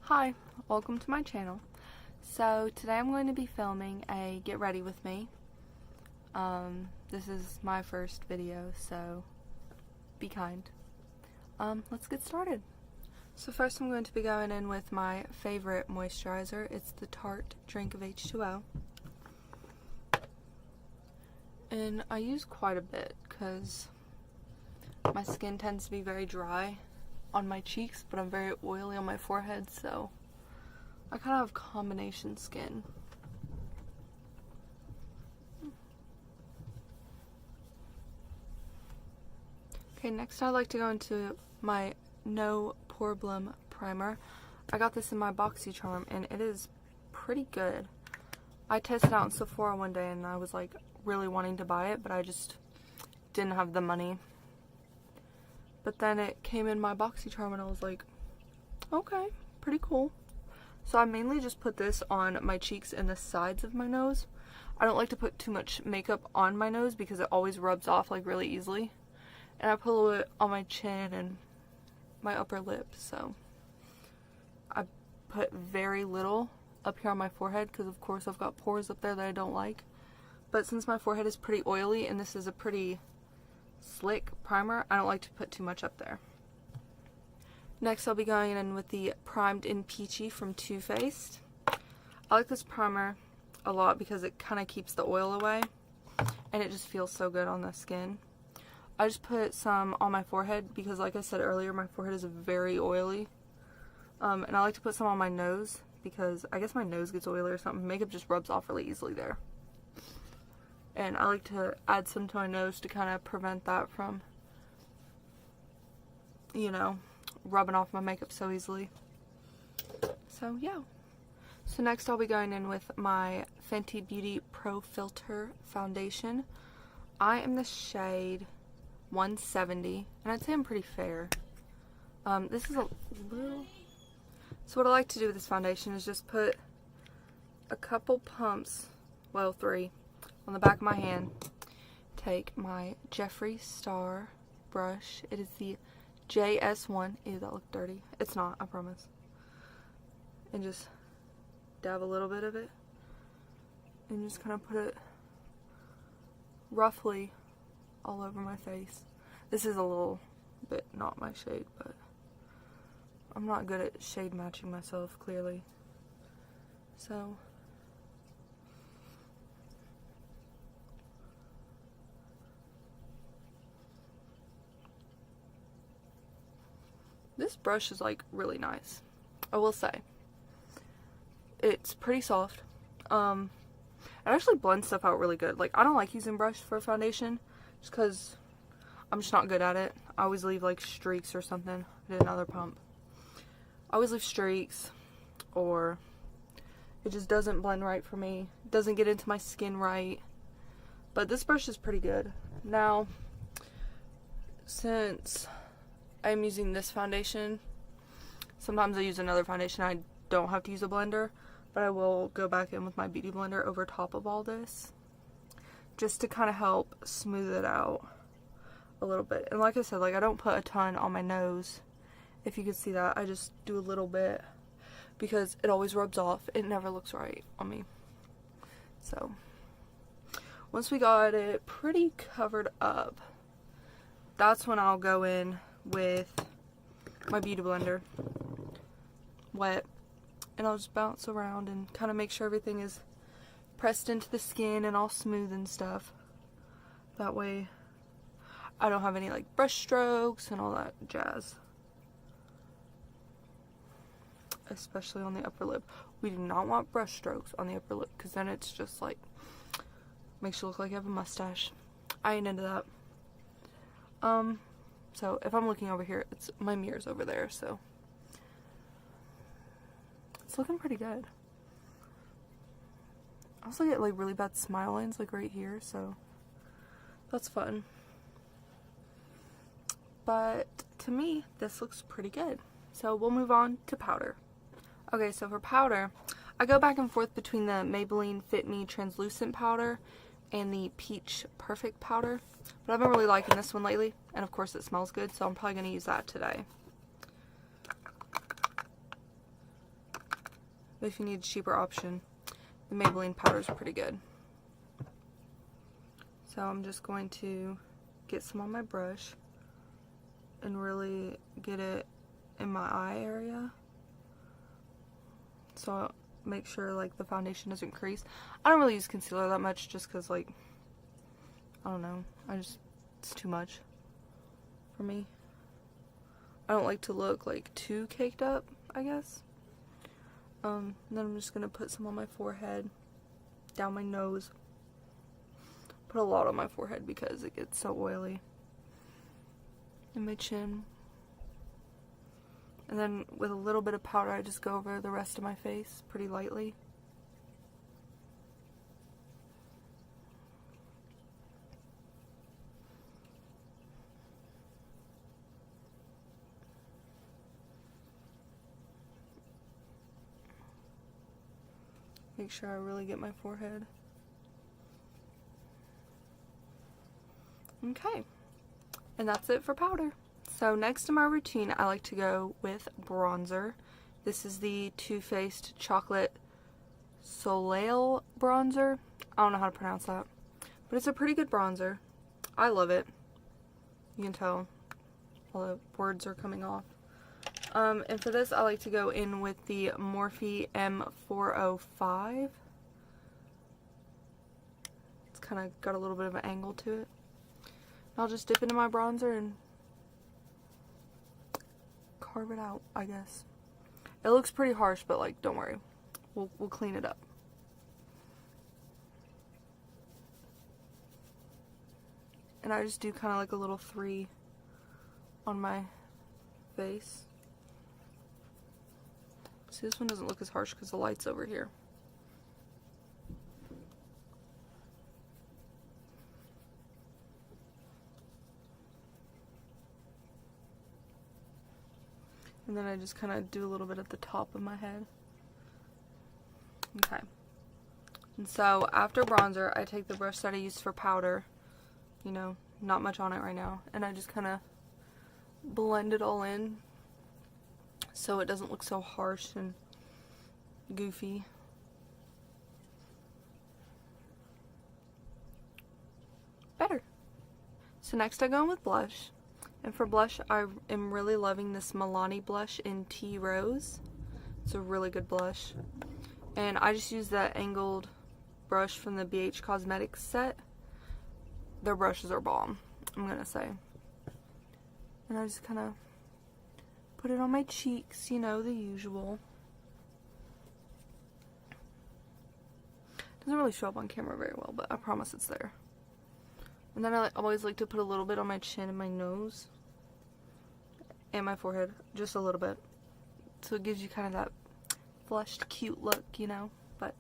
Hi, welcome to my channel. So today I'm going to be filming a get ready with me. This is my first video, so be kind. Let's get started. So first I'm going to be going in with my favorite moisturizer. It's the Tarte Drink of H2O. And I use quite a bit because my skin tends to be very dry on my cheeks, but I'm very oily on my forehead, so I kind of have combination skin. Okay, next I'd like to go into my No Problem primer. I got this in my BoxyCharm and it is pretty good. I tested it out in Sephora one day and I was like really wanting to buy it, but I just didn't have the money. But then it came in my BoxyCharm and I was like, okay, pretty cool. So I mainly just put this on my cheeks and the sides of my nose. I don't like to put too much makeup on my nose because it always rubs off like really easily. And I put a little bit on my chin and my upper lip, so I put very little up here on my forehead because of course I've got pores up there that I don't like. But since my forehead is pretty oily and this is a pretty slick primer, I don't like to put too much up there. Next I'll be going in with the Primed in Peachy from Too Faced. I like this primer a lot because it kind of keeps the oil away and it just feels so good on the skin. I just put some on my forehead because like I said earlier, my forehead is very oily. And I like to put some on my nose because I guess my nose gets oily or something. Makeup just rubs off really easily there. And I like to add some to my nose to kind of prevent that from, you know, rubbing off my makeup so easily. So yeah. So next I'll be going in with my Fenty Beauty Pro Filter foundation. I am the shade 170 and I'd say I'm pretty fair. This is a little... So what I like to do with this foundation is just put a couple pumps, well 3, on the back of my hand. Take my Jeffree Star brush. It is the JS1. Ew, that looked dirty. It's not, I promise. And just dab a little bit of it. And just kind of put it roughly all over my face. This is a little bit not my shade, but I'm not good at shade matching myself, clearly. So this brush is like really nice, I will say. It's pretty soft. It actually blends stuff out really good. Like, I don't like using brush for foundation just because I'm just not good at it. I always leave like streaks or something. I did another pump. I always leave streaks, or it just doesn't blend right for me. It doesn't get into my skin right. But this brush is pretty good. Now, since I'm using this foundation, sometimes I use another foundation. I don't have to use a blender, but I will go back in with my beauty blender over top of all this just to kind of help smooth it out a little bit. And like I said, like, I don't put a ton on my nose. If you could see that, I just do a little bit because it always rubs off. It never looks right on me. So once we got it pretty covered up, that's when I'll go in with my beauty blender wet, and I'll just bounce around and kind of make sure everything is pressed into the skin and all smooth and stuff. That way I don't have any like brush strokes and all that jazz, especially on the upper lip. We do not want brush strokes on the upper lip because then it's just like makes you look like you have a mustache. I ain't into that. So if I'm looking over here, it's my mirror's over there, so it's looking pretty good. I also get like really bad smile lines like right here, so that's fun. But to me, this looks pretty good. So we'll move on to powder. Okay, so for powder, I go back and forth between the Maybelline Fit Me translucent powder and the Peach Perfect powder, but I've been really liking this one lately, and of course it smells good, so I'm probably going to use that today. But if you need a cheaper option, the Maybelline powder is pretty good. So I'm just going to get some on my brush and really get it in my eye area. So I'll make sure like the foundation doesn't crease. I don't really use concealer that much just because like, I don't know, it's too much for me. I don't like to look like too caked up, I guess. Then I'm just gonna put some on my forehead, down my nose. Put a lot on my forehead because it gets so oily. And my chin. And then with a little bit of powder, I just go over the rest of my face pretty lightly. Make sure I really get my forehead. Okay, and that's it for powder. So next in my routine, I like to go with bronzer. This is the Too Faced Chocolate Soleil bronzer. I don't know how to pronounce that, but it's a pretty good bronzer. I love it. You can tell all the words are coming off. And for this, I like to go in with the Morphe M405. It's kind of got a little bit of an angle to it. I'll just dip into my bronzer and carve it out, I guess. It looks pretty harsh, but like, don't worry. We'll clean it up. And I just do kind of like a little 3 on my face. See, this one doesn't look as harsh because the light's over here. And then I just kind of do a little bit at the top of my head. Okay. And so after bronzer, I take the brush that I used for powder. You know, not much on it right now. And I just kind of blend it all in so it doesn't look so harsh and goofy. Better. So next I go in with blush. And for blush, I am really loving this Milani blush in Tea Rose. It's a really good blush. And I just use that angled brush from the BH Cosmetics set. Their brushes are bomb, I'm gonna say. And I just kind of put it on my cheeks, you know, the usual. Doesn't really show up on camera very well, but I promise it's there. And then I always like to put a little bit on my chin and my nose. And my forehead, just a little bit. So it gives you kind of that flushed, cute look, you know. But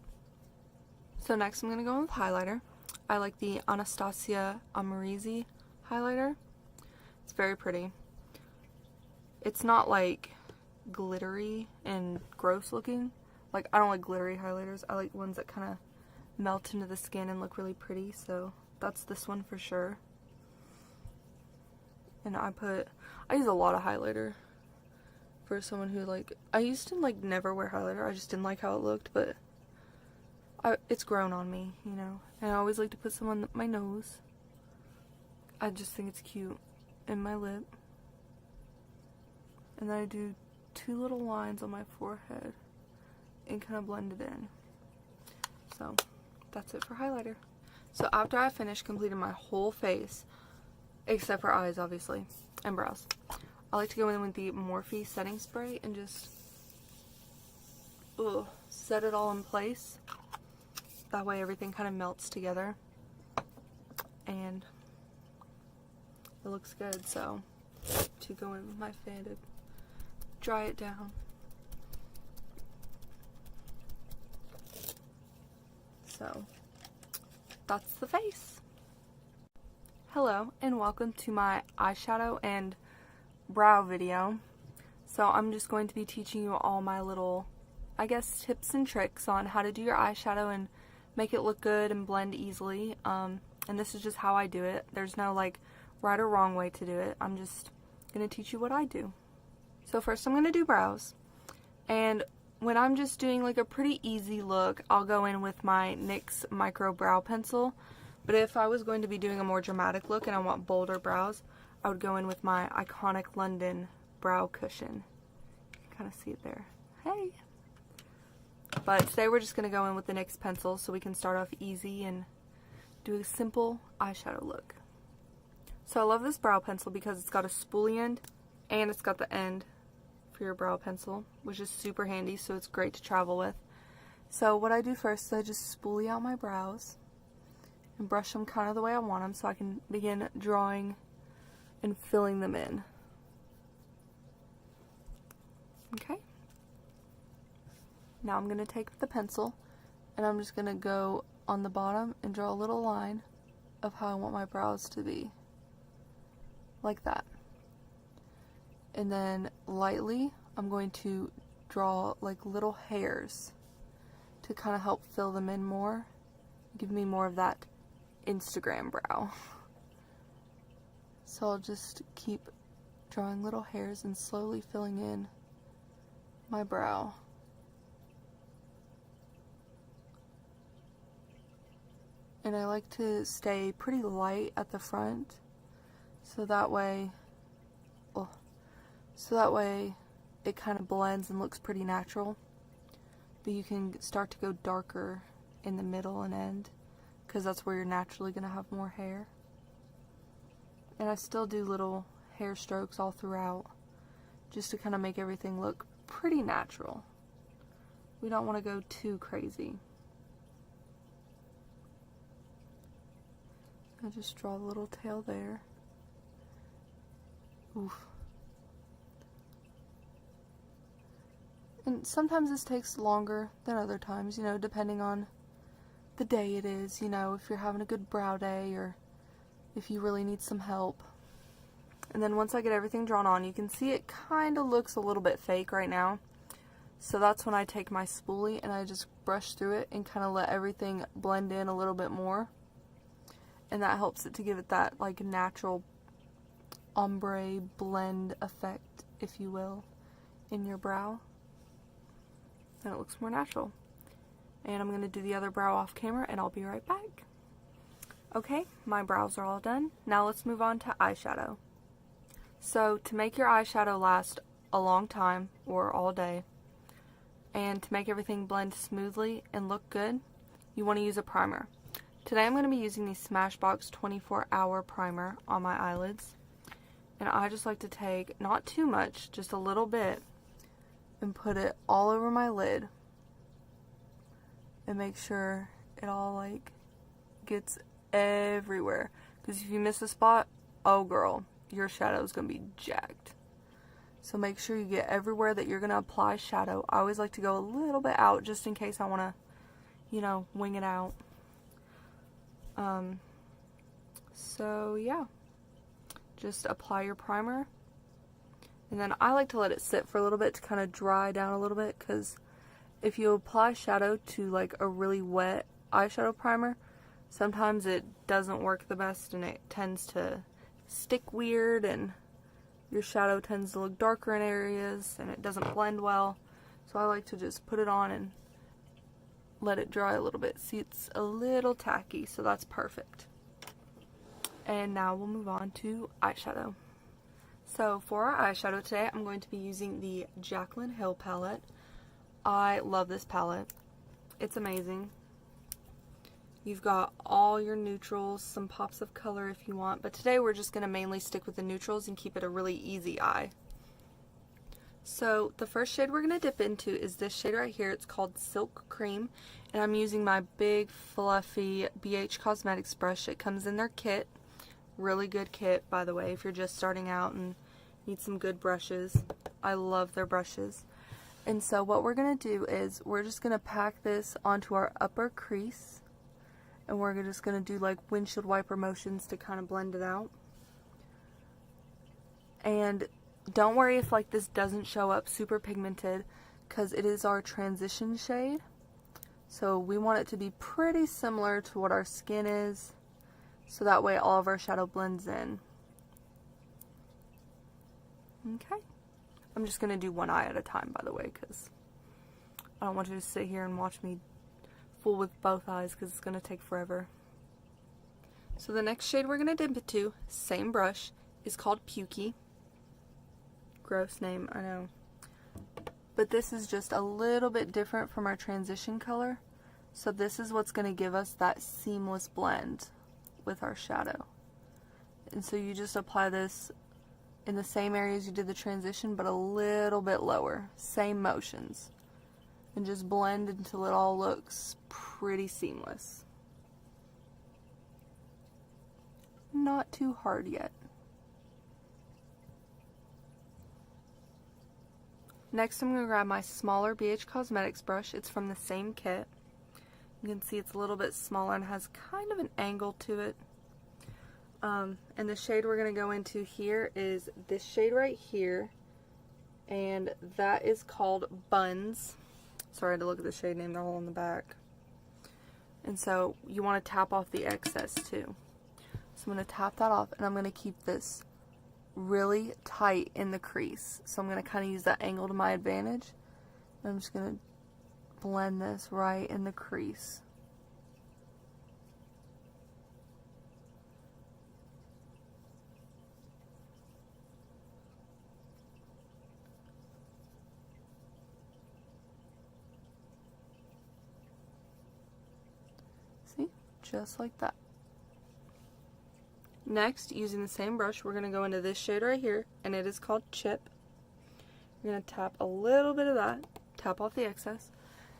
so next I'm going to go in with highlighter. I like the Anastasia Amrezy highlighter. It's very pretty. It's not like glittery and gross looking. Like, I don't like glittery highlighters. I like ones that kind of melt into the skin and look really pretty. So that's this one for sure. And I use a lot of highlighter for someone who like, I used to like never wear highlighter. I just didn't like how it looked, but it's grown on me, you know. And I always like to put some on my nose. I just think it's cute. And my lip. And then I do 2 little lines on my forehead and kind of blend it in. So that's it for highlighter. So after I finish completing my whole face, except for eyes obviously, and brows, I like to go in with the Morphe setting spray and just set it all in place. That way everything kind of melts together and it looks good. So to go in with my fan to dry it down. So that's the face. Hello and welcome to my eyeshadow and brow video. So I'm just going to be teaching you all my little, I guess, tips and tricks on how to do your eyeshadow and make it look good and blend easily. And this is just how I do it. There's no like right or wrong way to do it. I'm just gonna teach you what I do. So first I'm gonna do brows. And when I'm just doing like a pretty easy look, I'll go in with my NYX Micro Brow Pencil. But if I was going to be doing a more dramatic look and I want bolder brows, I would go in with my Iconic London Brow Cushion. You can kind of see it there. Hey! But today we're just going to go in with the NYX pencil so we can start off easy and do a simple eyeshadow look. So I love this brow pencil because it's got a spoolie end and it's got the end for your brow pencil, which is super handy, so it's great to travel with. So what I do first is I just spoolie out my brows and brush them kind of the way I want them so I can begin drawing and filling them in. Okay. Now I'm going to take the pencil and I'm just going to go on the bottom and draw a little line of how I want my brows to be. Like that. And then lightly I'm going to draw like little hairs to kind of help fill them in more. Give me more of that Instagram brow. So I'll just keep drawing little hairs and slowly filling in my brow. And I like to stay pretty light at the front so that way it kind of blends and looks pretty natural. But you can start to go darker in the middle and end because that's where you're naturally going to have more hair. And I still do little hair strokes all throughout just to kind of make everything look pretty natural. We don't want to go too crazy. I just draw a little tail there. Oof. And sometimes this takes longer than other times, you know, depending on the day it is, you know, if you're having a good brow day or if you really need some help. And then once I get everything drawn on, you can see it kind of looks a little bit fake right now. So that's when I take my spoolie and I just brush through it and kind of let everything blend in a little bit more. And that helps it to give it that like natural ombre blend effect, if you will, in your brow. And it looks more natural. And I'm going to do the other brow off camera and I'll be right back. Okay, my brows are all done. Now let's move on to eyeshadow. So to make your eyeshadow last a long time or all day, and to make everything blend smoothly and look good, you want to use a primer. Today I'm going to be using the Smashbox 24-Hour Primer on my eyelids. And I just like to take, not too much, just a little bit, and put it all over my lid. And make sure it all like gets everywhere. Because if you miss a spot, oh girl, your shadow is going to be jacked. So make sure you get everywhere that you're going to apply shadow. I always like to go a little bit out just in case I want to, you know, wing it out. So yeah, just apply your primer, and then I like to let it sit for a little bit to kind of dry down a little bit, because if you apply shadow to like a really wet eyeshadow primer, sometimes it doesn't work the best and it tends to stick weird and your shadow tends to look darker in areas and it doesn't blend well. So I like to just put it on and let it dry a little bit. See, it's a little tacky, so that's perfect. And now we'll move on to eyeshadow. So for our eyeshadow today, I'm going to be using the Jaclyn Hill palette. I love this palette. It's amazing. You've got all your neutrals, some pops of color if you want, but today we're just going to mainly stick with the neutrals and keep it a really easy eye. So the first shade we're going to dip into is this shade right here. It's called Silk Cream, and I'm using my big fluffy BH Cosmetics brush. It comes in their kit. Really good kit, by the way, if you're just starting out and need some good brushes. I love their brushes. And so what we're going to do is we're just going to pack this onto our upper crease, and we're just going to do like windshield wiper motions to kind of blend it out. And don't worry if like this doesn't show up super pigmented, because it is our transition shade. So we want it to be pretty similar to what our skin is, so that way all of our shadow blends in. Okay. I'm just going to do one eye at a time, by the way, because I don't want you to sit here and watch me fool with both eyes because it's going to take forever. So the next shade we're going to dip it to, same brush, is called Pukey. Gross name, I know. But this is just a little bit different from our transition color. So this is what's going to give us that seamless blend with our shadow. And so you just apply this in the same areas you did the transition, but a little bit lower. Same motions. And just blend until it all looks pretty seamless. Not too hard yet. Next, I'm going to grab my smaller BH Cosmetics brush. It's from the same kit. You can see it's a little bit smaller and has kind of an angle to it. And the shade we're going to go into here is this shade right here. And that is called Buns. Sorry, I had to look at the shade name, they're all on the back. And so you want to tap off the excess too. So I'm going to tap that off, and I'm going to keep this really tight in the crease. So I'm going to kind of use that angle to my advantage. And I'm just going to blend this right in the crease. See? Just like that. Next, using the same brush, we're going to go into this shade right here, and it is called Chip. You're going to tap a little bit of that, tap off the excess,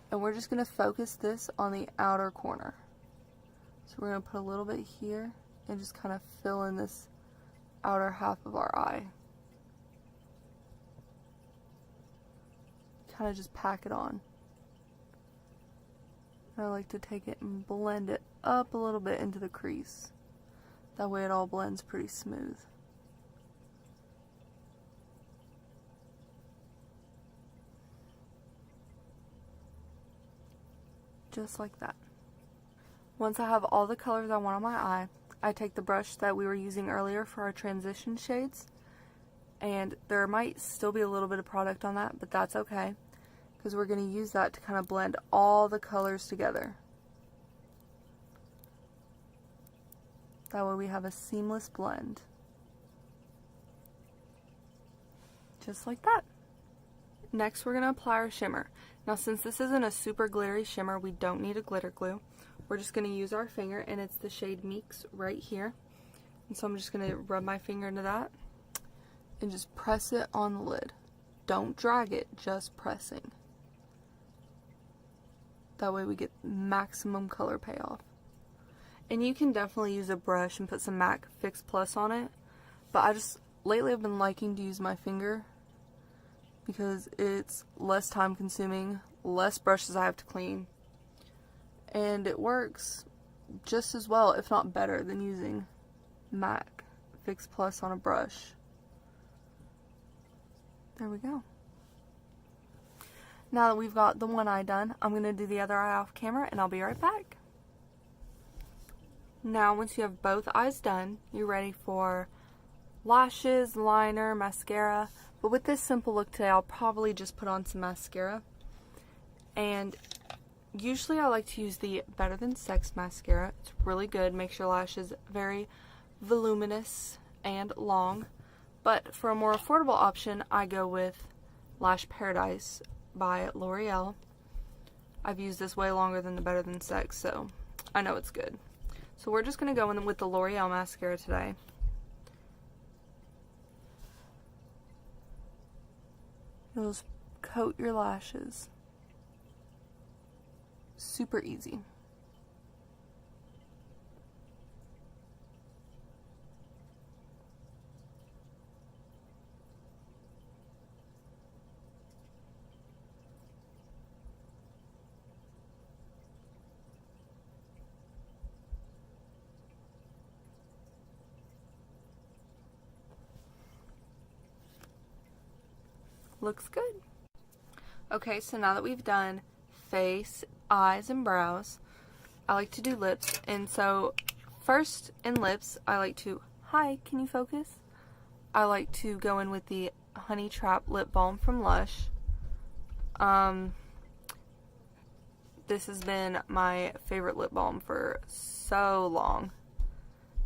and we're just going to focus this on the outer corner. So we're going to put a little bit here and just kind of fill in this outer half of our eye. Kind of just pack it on. I like to take it and blend it up a little bit into the crease. That way it all blends pretty smooth. Just like that. Once I have all the colors I want on my eye, I take the brush that we were using earlier for our transition shades, and there might still be a little bit of product on that, but that's okay, because we're going to use that to kind of blend all the colors together. That way we have a seamless blend. Just like that. Next, we're going to apply our shimmer. Now, since this isn't a super glittery shimmer, we don't need a glitter glue. We're just going to use our finger, and it's the shade Meeks right here. And so I'm just going to rub my finger into that and just press it on the lid. Don't drag it, just pressing. That way we get maximum color payoff. And you can definitely use a brush and put some MAC Fix Plus on it. But lately I've been liking to use my finger because it's less time consuming, less brushes I have to clean. And it works just as well, if not better, than using MAC Fix Plus on a brush. There we go. Now that we've got the one eye done, I'm going to do the other eye off camera, and I'll be right back. Now, once you have both eyes done, you're ready for lashes, liner, mascara. But with this simple look today, I'll probably just put on some mascara. And usually I like to use the Better Than Sex mascara. It's really good, makes your lashes very voluminous and long. But for a more affordable option, I go with Lash Paradise by L'Oreal. I've used this way longer than the Better Than Sex, so I know it's good. So we're just going to go in with the L'Oreal mascara today. You'll just coat your lashes. Super easy. Looks good. Okay, so now that we've done face, eyes, and brows, I like to do lips. And so first in lips, I like to, hi, can you focus? I like to go in with the Honey Trap Lip Balm from Lush. this has been my favorite lip balm for so long.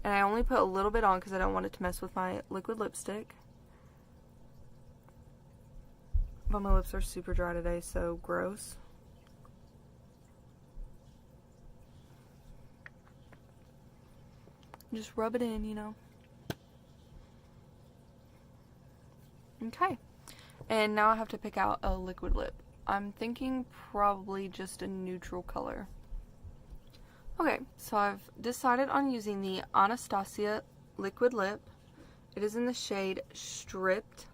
And I only put a little bit on because I don't want it to mess with my liquid lipstick. But my lips are super dry today, so gross. Just rub it in, you know. Okay. And now I have to pick out a liquid lip. I'm thinking probably just a neutral color. Okay, so I've decided on using the Anastasia liquid lip. It is in the shade Stripped.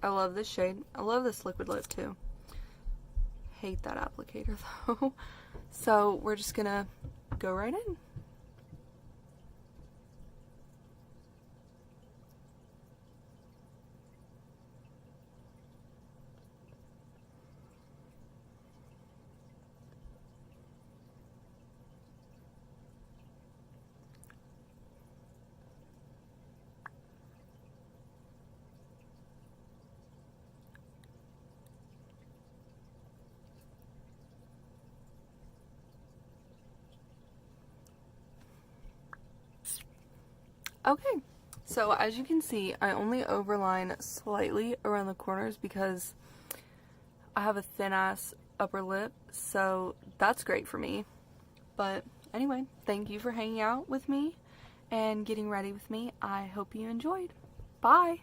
I love this shade. I love this liquid lip too. Hate that applicator though. So we're just gonna go right in. Okay, so as you can see, I only overline slightly around the corners because I have a thin ass upper lip, so that's great for me. But anyway, thank you for hanging out with me and getting ready with me. I hope you enjoyed. Bye!